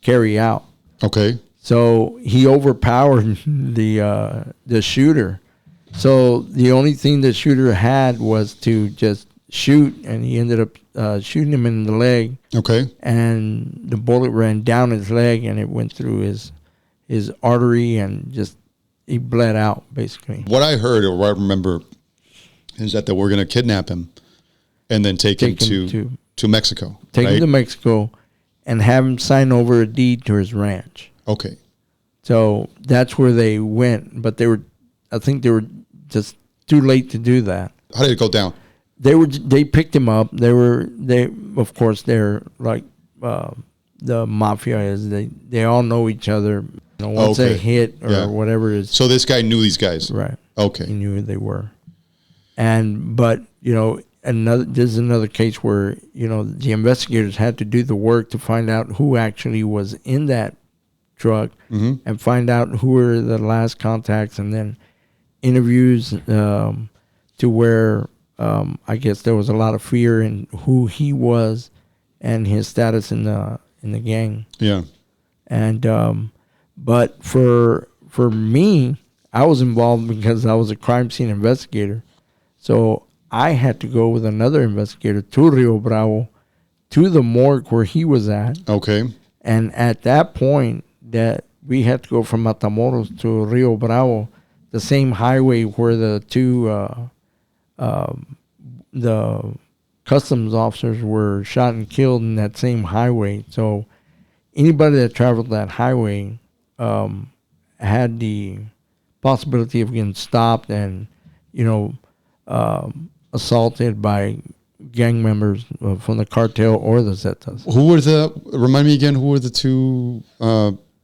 carry out. Okay. So he overpowered the shooter. So the only thing the shooter had was to just shoot, and he ended up shooting him in the leg. Okay. And the bullet ran down his leg, and it went through his artery, and just he bled out, basically. What I heard, or what I remember, is that they were going to kidnap him and then take him to Mexico. Take right? him to Mexico and have him sign over a deed to his ranch. Okay. So that's where they went, but I think they were just too late to do that. How did it go down? They picked him up. Of course they're like the mafia is. They all know each other. You know, once they hit or whatever it is. So this guy knew these guys. Right. Okay. He knew who they were. But you know, this is another case where, you know, the investigators had to do the work to find out who actually was in that truck and find out who were the last contacts, and then interviews to where I guess there was a lot of fear in who he was and his status in the gang. Yeah. And but for me, I was involved because I was a crime scene investigator. So I had to go with another investigator to Rio Bravo, to the morgue where he was at. Okay. And at that point, that we had to go from Matamoros to Rio Bravo, the same highway where the two the customs officers were shot and killed, in that same highway. So anybody that traveled that highway had the possibility of getting stopped and, you know, assaulted by gang members from the cartel or the Zetas. Remind me again, who were the two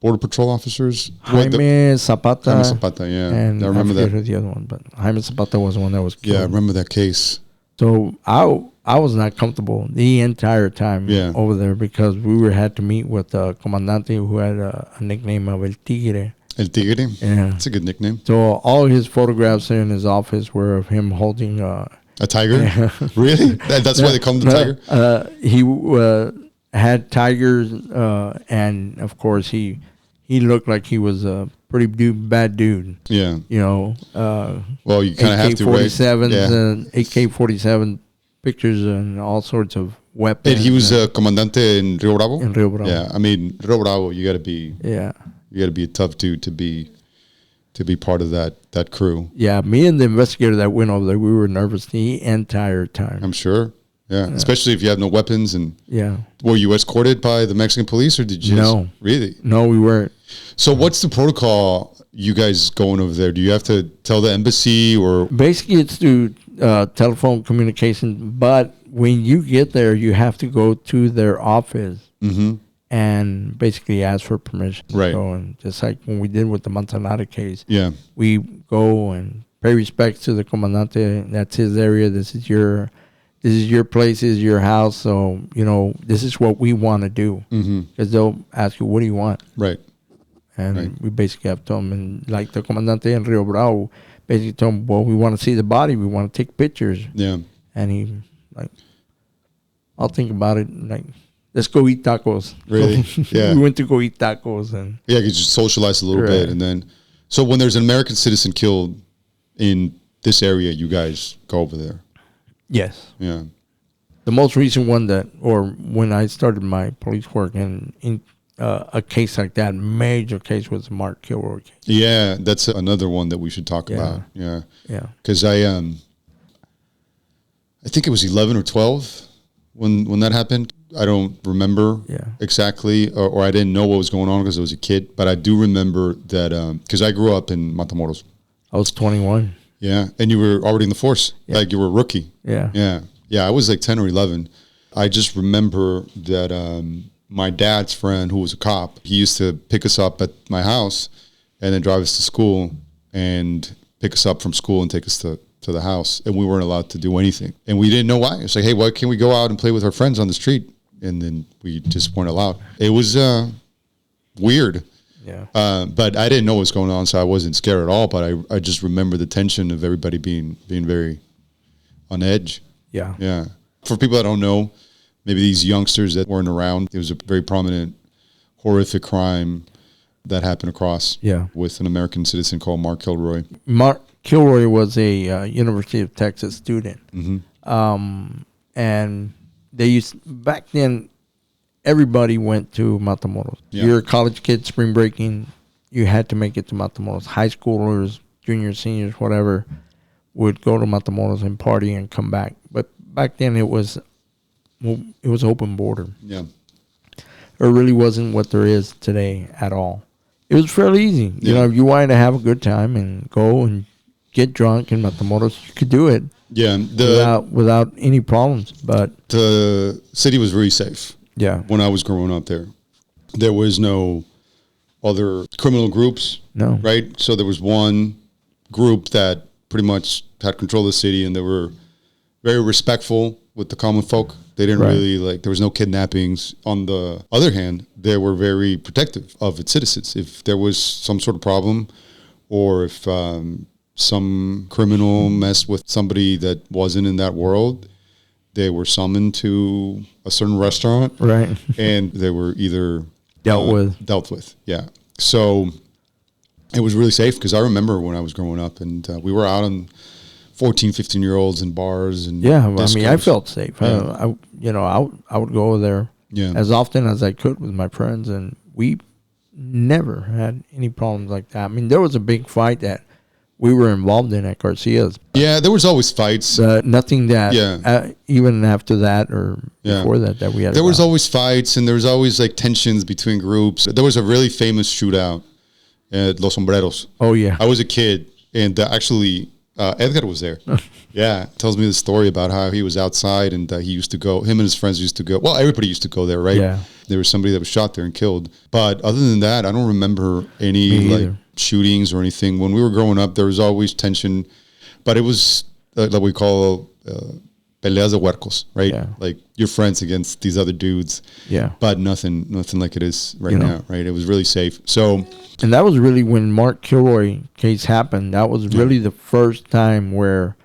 Border Patrol officers? Jaime Zapata. Jaime Zapata, yeah. And I remember that. Who the other one, but Jaime Zapata was the one that was killed. Yeah, I remember that case. So I was not comfortable the entire time over there, because we had to meet with the Comandante, who had a nickname of El Tigre. El Tigre? Yeah. That's a good nickname. So all his photographs in his office were of him holding a tiger? Really? That's why they call him the tiger? He had tigers, and of course he looked like he was a pretty bad dude. Yeah. You know. Well, you kind of have to, right? AK-47s and AK-47 pictures and all sorts of weapons. And he was a Comandante in Rio Bravo? In Rio Bravo. Yeah. I mean, Rio Bravo, you got to be... Yeah. You got to be a tough dude to be part of that crew. Yeah, me and the investigator that went over there, we were nervous the entire time. I'm sure. Yeah, especially if you have no weapons. And yeah, were you escorted by the Mexican police, or did you? No, really? No, we weren't. So, what's the protocol? You guys going over there? Do you have to tell the embassy, or basically it's through telephone communication? But when you get there, you have to go to their office and basically ask for permission. Right. So, and just like when we did with the Montanara case. Yeah. We go and pay respects to the comandante. That's his area. This is your place, this is your house. So, this is what we want to do. Because they'll ask you, what do you want? Right. And we basically have told them, and like the comandante in Rio Bravo, basically told him, well, we want to see the body. We want to take pictures. Yeah. And he, like, I'll think about it. Like, let's go eat tacos. Really? Yeah. We went to go eat tacos. And yeah, you just socialize a little bit. And then, so when there's an American citizen killed in this area, you guys go over there. Yes. Yeah. The most recent one when I started my police work and in a case like that, major case, was the Mark Kilroy case. Yeah, that's another one that we should talk about. Yeah. Yeah. Because I think it was 11 or 12 when that happened. I don't remember exactly, or I didn't know what was going on because I was a kid. But I do remember that because I grew up in Matamoros. I was 21. Yeah, and you were already in the force. Yeah. Like you were a rookie. Yeah. Yeah. Yeah, I was like 10 or 11. I just remember that my dad's friend, who was a cop, he used to pick us up at my house and then drive us to school and pick us up from school and take us to the house. And we weren't allowed to do anything. And we didn't know why. It's like, hey, why can't we go out and play with our friends on the street? And then we just weren't allowed. It was weird. Yeah. But I didn't know what was going on, so I wasn't scared at all. But I just remember the tension of everybody being very on edge. Yeah. Yeah. For people that don't know, maybe these youngsters that weren't around, it was a very prominent, horrific crime that happened across with an American citizen called Mark Kilroy. Mark Kilroy was a University of Texas student. And they used, back then, everybody went to Matamoros. Yeah. You're a college kid, spring breaking, you had to make it to Matamoros. High schoolers, juniors, seniors, whatever, would go to Matamoros and party and come back. But back then it was open border. Yeah. It really wasn't what there is today at all. It was fairly easy. You know, if you wanted to have a good time and go and get drunk in Matamoros, you could do it. Yeah. Without any problems. But the city was very safe. Yeah. When I was growing up there. There was no other criminal groups. No. Right? So there was one group that pretty much had control of the city, and they were very respectful with the common folk. They didn't really, there was no kidnappings. On the other hand, they were very protective of its citizens. If there was some sort of problem, or if some criminal messed with somebody that wasn't in that world, they were summoned to a certain restaurant. Right. And they were either dealt with. Yeah. So it was really safe, because I remember when I was growing up, and we were out on 14, 15-year-olds in bars and discos. I mean, I felt safe. Yeah. I would go there as often as I could with my friends, and we never had any problems like that. I mean, there was a big fight that we were involved in at Garcia's. Yeah, there was always fights. Nothing that, even after that or before that we had. There was always fights, and there was always tensions between groups. There was a really famous shootout at Los Sombreros. Oh, yeah. I was a kid, and actually Edgar was there. Yeah, tells me the story about how he was outside, and he used to go, him and his friends used to go, well, everybody used to go there, right? Yeah. There was somebody that was shot there and killed. But other than that, I don't remember any shootings or anything. When we were growing up, there was always tension, but it was like we call peleas de huercos, right? Yeah. Like your friends against these other dudes. Yeah. But nothing like it is right now, right? It was really safe. So, and that was really when Mark Kilroy case happened. That was really the first time where,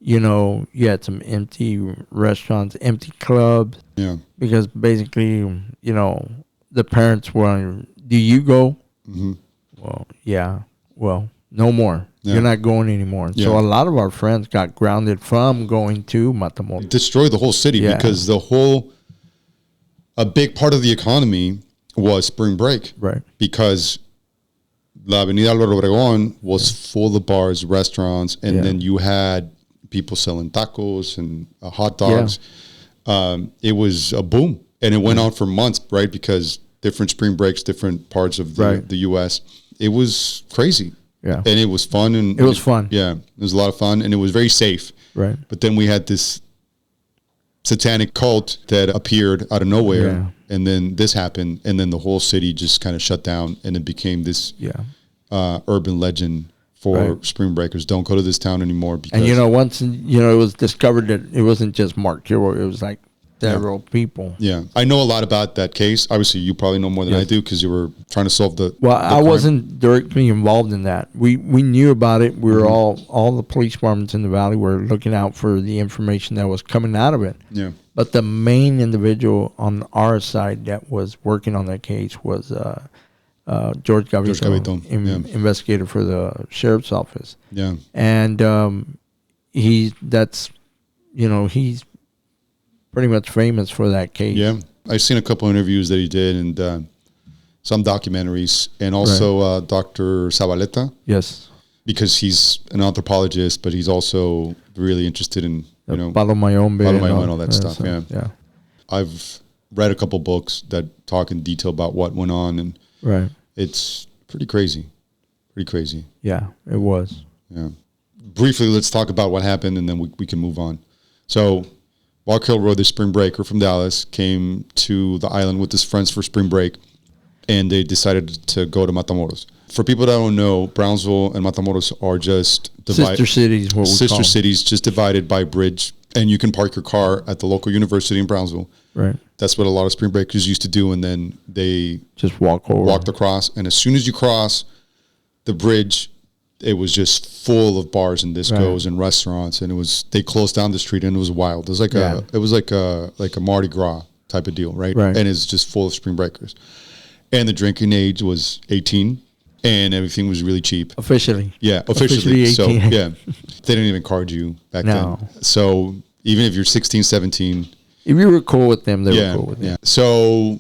you had some empty restaurants, empty clubs. Yeah. Because basically, the parents were, do you go? Mm-hmm. Well, yeah. Well, no more. Yeah. You're not going anymore. So a lot of our friends got grounded from going to Matamoros. It destroyed the whole city because a big part of the economy was spring break. Right. Because La Avenida Álvaro Obregón was full of bars, restaurants, and then you had people selling tacos and hot dogs. It was a boom, and it went on for months, right? Because different spring breaks, different parts of the U.S. It was crazy. Yeah. And it was fun. And it was fun. Yeah. It was a lot of fun, and it was very safe. Right. But then we had this satanic cult that appeared out of nowhere, and then this happened, and then the whole city just kind of shut down, and it became this urban legend for spring breakers. Don't go to this town anymore. Because and, once, it was discovered that it wasn't just Mark Kilroy. It was like several people. Yeah. I know a lot about that case. Obviously, you probably know more than I do because you were trying to solve the I crime. wasn't directly involved in that. We knew about it. We were all the police departments in the valley were looking out for the information that was coming out of it. Yeah. But the main individual on our side that was working on that case was George Gaviton, investigator for the sheriff's office. Yeah. And he's pretty much famous for that case. Yeah. I've seen a couple of interviews that he did and some documentaries, and also Dr. Zabaleta. Yes. Because he's an anthropologist, but he's also really interested in, Palo Mayombe and all that stuff. Yeah. I've read a couple books that talk in detail about what went on, and it's pretty crazy. Pretty crazy. Yeah, it was. Yeah. Briefly, let's talk about what happened, and then we can move on. So, Mark Kilroy, the spring breaker from Dallas, came to the island with his friends for spring break, and they decided to go to Matamoros. For people that don't know, Brownsville and Matamoros are just sister cities. Sister cities, just divided by a bridge, and you can park your car at the local university in Brownsville. Right. That's what a lot of spring breakers used to do, and then they just walked across, and as soon as you cross the bridge, it was just full of bars and discos and restaurants, and they closed down the street, and it was wild. It was like a Mardi Gras type of deal, right? And it's just full of spring breakers, and the drinking age was 18. And everything was really cheap. Officially. Yeah, officially. 18. So, yeah. They didn't even card you back then. So, even if you're 16, 17. If you were cool with them, they were cool with you. Yeah. So,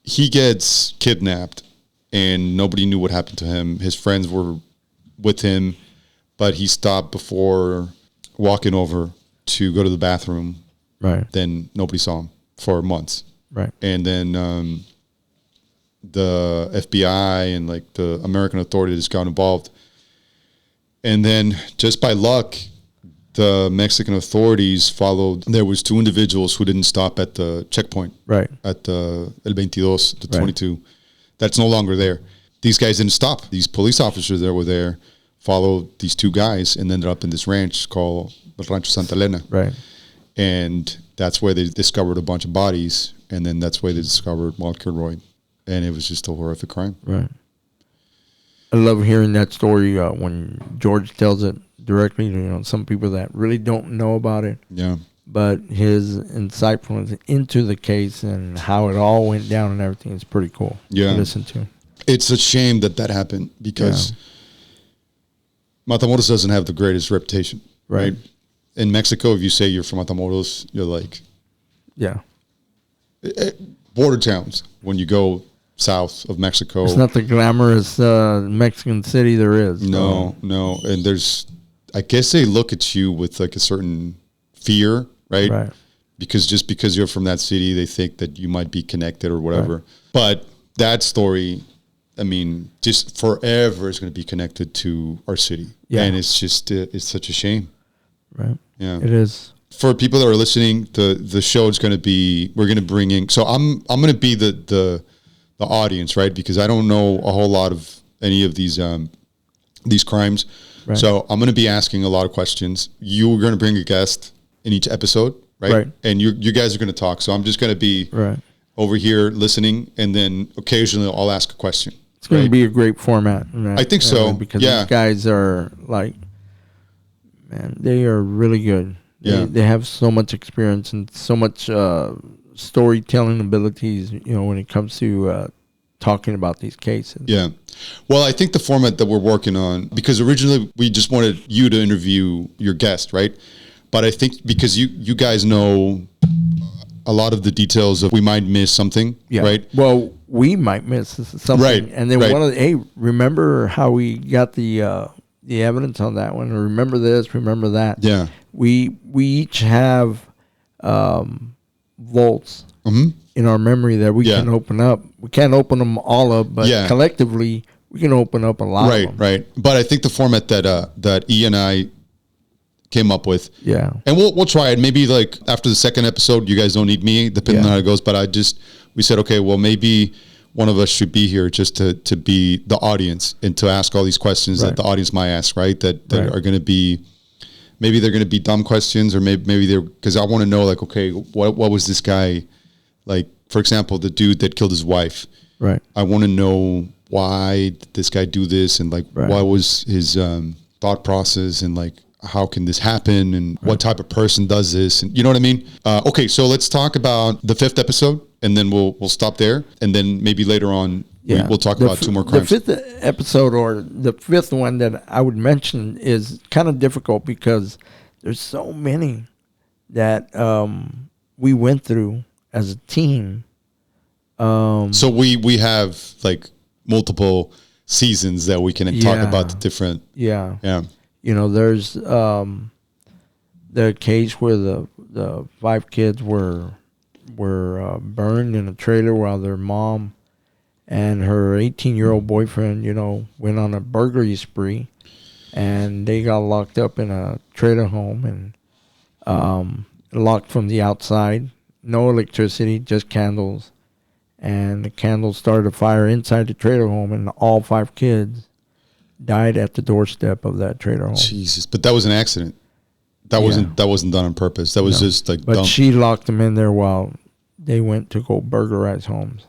he gets kidnapped, and nobody knew what happened to him. His friends were with him, but he stopped before walking over to go to the bathroom. Right. Then nobody saw him for months. Right. And then the FBI and like the American authorities got involved. And then just by luck, the Mexican authorities followed. There was two individuals who didn't stop at the checkpoint. Right. At the El 22, the 22. That's no longer there. These guys didn't stop. These police officers that were there followed these two guys and ended up in this ranch called Rancho Santa Elena. Right. And that's where they discovered a bunch of bodies. And then that's where they discovered Mark Kilroy. And it was just a horrific crime. Right. I love hearing that story when George tells it directly to some people that really don't know about it. Yeah. But his insightfulness into the case and how it all went down and everything is pretty cool to listen to. It's a shame that happened because Matamoros doesn't have the greatest reputation. Right. In Mexico, if you say you're from Matamoros, you're like... Yeah. Border towns when you go south of Mexico. It's not the glamorous Mexican city there is. No. And I guess they look at you with like a certain fear, right? Right. Because you're from that city, they think that you might be connected or whatever. Right. But that story, I mean, just forever is going to be connected to our city. Yeah. And it's just, it's such a shame. Right. Yeah. It is. For people that are listening, the show is going to be, we're going to bring in, so I'm going to be the audience, right? Because I don't know a whole lot of any of these crimes. Right. So I'm going to be asking a lot of questions. You're going to bring a guest in each episode, right? And you guys are going to talk. So I'm just going to be over here listening, and then occasionally I'll ask a question. It's going to be a great format. I think so. Because these guys are like, man, they are really good. They have so much experience and so much storytelling abilities, when it comes to talking about these cases. Yeah. Well, I think the format that we're working on, because originally we just wanted you to interview your guest, right? But I think because you guys know a lot of the details of we might miss something, Yeah. right? Well, we might miss something. Right, And then right. one of the, hey, remember how we got the evidence on that one? Or remember this, remember that. Yeah. We each have vaults in our memory that we can open up. We can't open them all up, but collectively we can open up a lot of them. Right. But I think the format that E and I came up with. Yeah. And we'll try it. Maybe like after the second episode, you guys don't need me, depending on how it goes. But we said, okay, well, maybe one of us should be here just to be the audience and to ask all these questions that the audience might ask, right? That are going to be, maybe they're going to be dumb questions, or maybe they're, because I want to know, like, okay, what was this guy, like, for example, the dude that killed his wife. Right. I want to know, why did this guy do this? And like, what was his thought process? And like, how can this happen? And what type of person does this? And you know what I mean? Okay, so let's talk about the 5th episode, and then we'll stop there. And then maybe later on, we'll talk about 2 more crimes. The 5th episode, or the 5th one that I would mention, is kind of difficult because there's so many that we went through as a team. So we have like multiple seasons that we can talk about the different. Yeah. Yeah. You know, there's the case where the 5 kids were burned in a trailer while their mom and her 18-year-old boyfriend, you know, went on a burglary spree, and they got locked up in a trailer home and locked from the outside. No electricity, just candles. And the candles started a fire inside the trailer home, and all 5 kids died at the doorstep of that trailer home. Jesus, but that was an accident. That wasn't done on purpose. That was just like But dumb. she locked them in there while they went to go burglarize homes.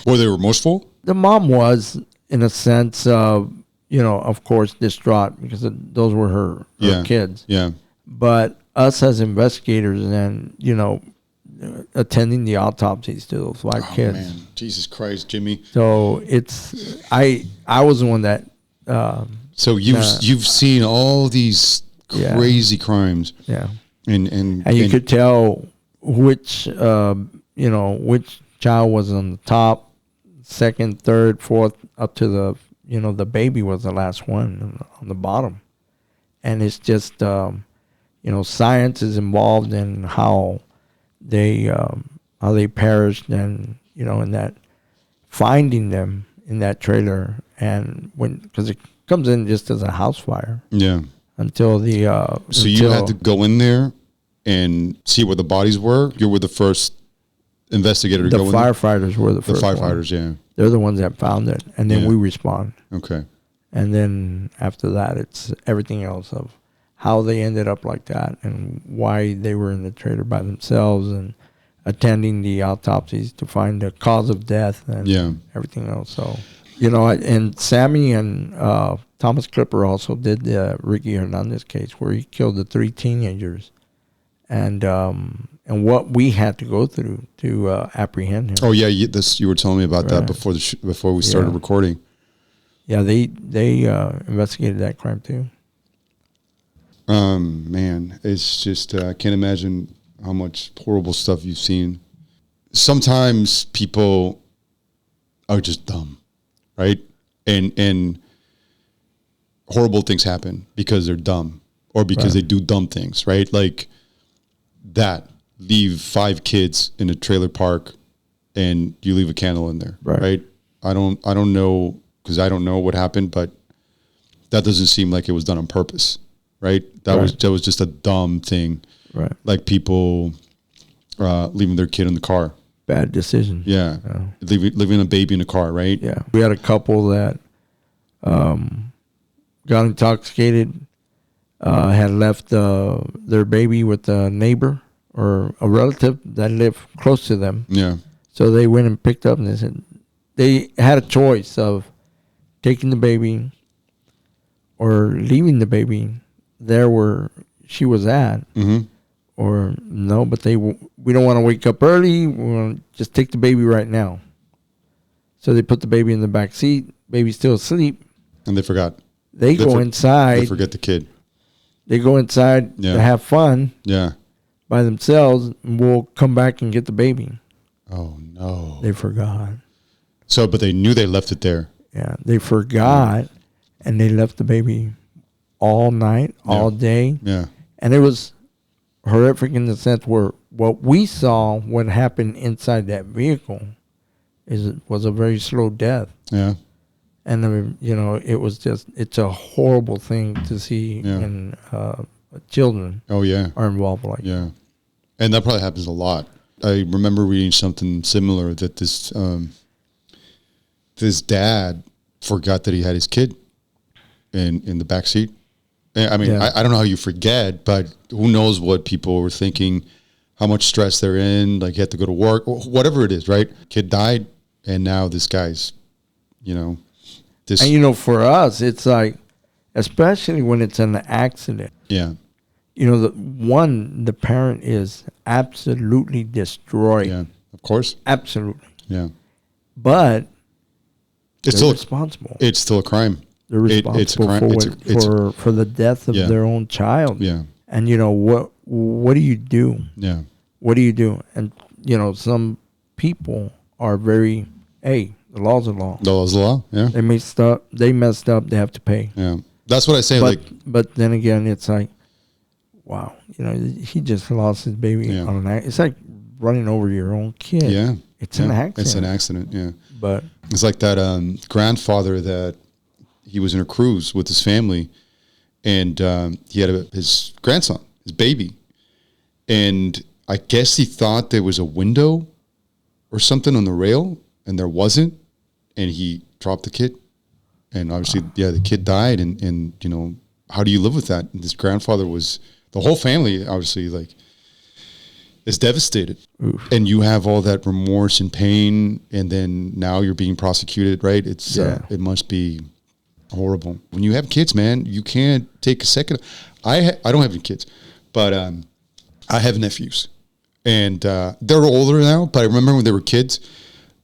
Were they remorseful? The mom was, in a sense, you know, of course, distraught because those were her kids. Yeah. But us as investigators and, you know, attending the autopsies to those 5 kids. Man. Jesus Christ, Jimmy. So it's I was the one that. So you've seen all these crazy crimes. Yeah. And you could tell which which child was on the top, second, third, fourth, up to the baby was the last one on the bottom. And it's just science is involved in how they perished, and in that finding them in that trailer, and because it comes in just as a house fire. Yeah. Until the you had to go in there and see where the bodies were. You were the first investigator to go in there? The firefighters were the first. The firefighters, yeah. They're the ones that found it, and then we respond. Okay. And then after that, it's everything else of how they ended up like that and why they were in the trailer by themselves, and attending the autopsies to find the cause of death and everything else. So, and Sammy and Thomas Clipper also did the Ricky Hernandez case where he killed the 3 teenagers, and what we had to go through to apprehend him. Oh yeah, you were telling me about that before we started recording. Yeah, they investigated that crime too. Man, it's just I can't imagine how much horrible stuff you've seen. Sometimes people are just dumb, right? And horrible things happen because they're dumb or because they do dumb things, right? Like that. Leave 5 kids in a trailer park and you leave a candle in there, right? I don't know, because I don't know what happened, but that doesn't seem like it was done on purpose, right? That was just a dumb thing, right? Like people leaving their kid in the car. Bad decision. Yeah, leaving a baby in the car, right? Yeah, we had a couple that got intoxicated, had left their baby with a neighbor or a relative that lived close to them. Yeah. So they went and picked up, and they said they had a choice of taking the baby or leaving the baby there where she was at, or no, but we don't want to wake up early. We want to just take the baby right now. So they put the baby in the back seat. Baby's still asleep. And they forgot. They go inside. They forget the kid. They go inside to have fun. Yeah. by themselves. We'll come back and get the baby. Oh no! They forgot. So, but they knew they left it there. Yeah, they forgot, and they left the baby all night, all day. Yeah. And it was horrific in the sense where what we saw, what happened inside that vehicle, was a very slow death. Yeah. And I mean, it was it's a horrible thing to see when children are involved like that. Yeah. And that probably happens a lot. I remember reading something similar that this dad forgot that he had his kid in the back seat. I mean, I don't know how you forget, but who knows what people were thinking, how much stress they're in, like you have to go to work, whatever it is, right? Kid died, and now this guy's, this. And, for us, it's like, especially when it's an accident. Yeah. The parent is absolutely destroyed. Yeah, of course. Absolutely. Yeah. But it's they're responsible. It's still a crime. They're responsible it's a crime. For the death of their own child. Yeah. And what do you do? Yeah. What do you do? And some people are very, hey, the law's the law. The law's the law. Yeah. They messed up. They have to pay. Yeah. That's what I say. But then again, it's like, wow, he just lost his baby on an accident. It's like running over your own kid. Yeah. It's an accident. It's an accident. Yeah. But it's like that grandfather that he was in a cruise with his family, and he had his grandson, his baby, and I guess he thought there was a window or something on the rail, and there wasn't, and he dropped the kid, and obviously, the kid died, and how do you live with that? And this grandfather the whole family obviously is devastated. Oof. And you have all that remorse and pain, and then now you're being prosecuted, right? It's it must be horrible. When you have kids, man, you can't take a second. I don't have any kids, but I have nephews, and they're older now. But I remember when they were kids.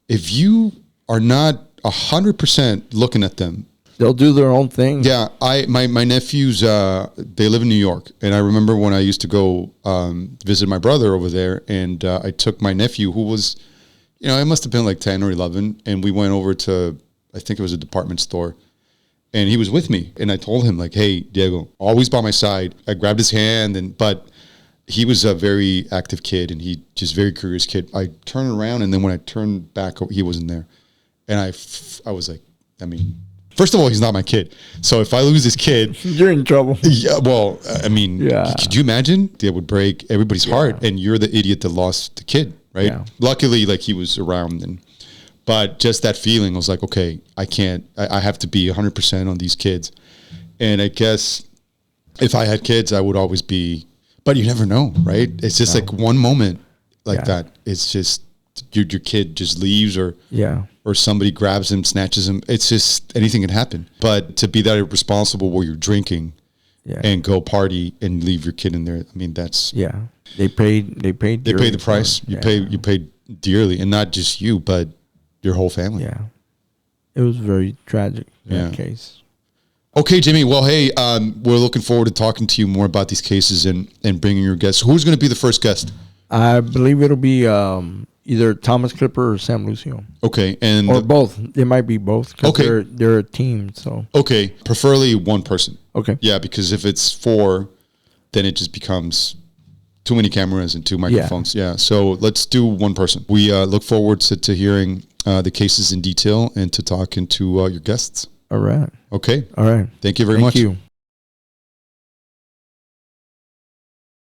If you are not 100% looking at them, they'll do their own thing. Yeah, my nephews, they live in New York, and I remember when I used to go visit my brother over there, and I took my nephew, who was, it must have been like 10 or 11, and we went over to, I think it was a department store, and he was with me, and I told him like, hey, Diego, always by my side. I grabbed his hand, but he was a very active kid, and he just very curious kid. I turned around, and then when I turned back, he wasn't there, and I was like, I mean. First of all, he's not my kid. So if I lose this kid, you're in trouble. Yeah. Well, I mean, could you imagine? That would break everybody's heart, and you're the idiot that lost the kid, right? Yeah. Luckily, he was around, but just that feeling, I was like, okay, I can't. I have to be 100% on these kids, and I guess if I had kids, I would always be. But you never know, right? It's just like one moment that. It's just your kid just leaves, or somebody grabs him, snatches him. It's just anything can happen. But to be that irresponsible where you're drinking and go party and leave your kid in there, I mean, that's They paid the price. You paid dearly, and not just you, but your whole family. Yeah, it was very tragic in that case. Okay, Jimmy. Well, hey, we're looking forward to talking to you more about these cases and bringing your guests. Who's going to be the first guest? I believe it'll be either Thomas Clipper or Sam Lucio. Okay, or both. It might be both. Okay, they're a team. So okay, preferably one person. Okay. Yeah, because if it's 4, then it just becomes too many cameras and 2 microphones. Yeah. So let's do one person. We look forward to hearing the cases in detail and to talking to your guests. All right. Okay. All right. Thank you very much. Thank you.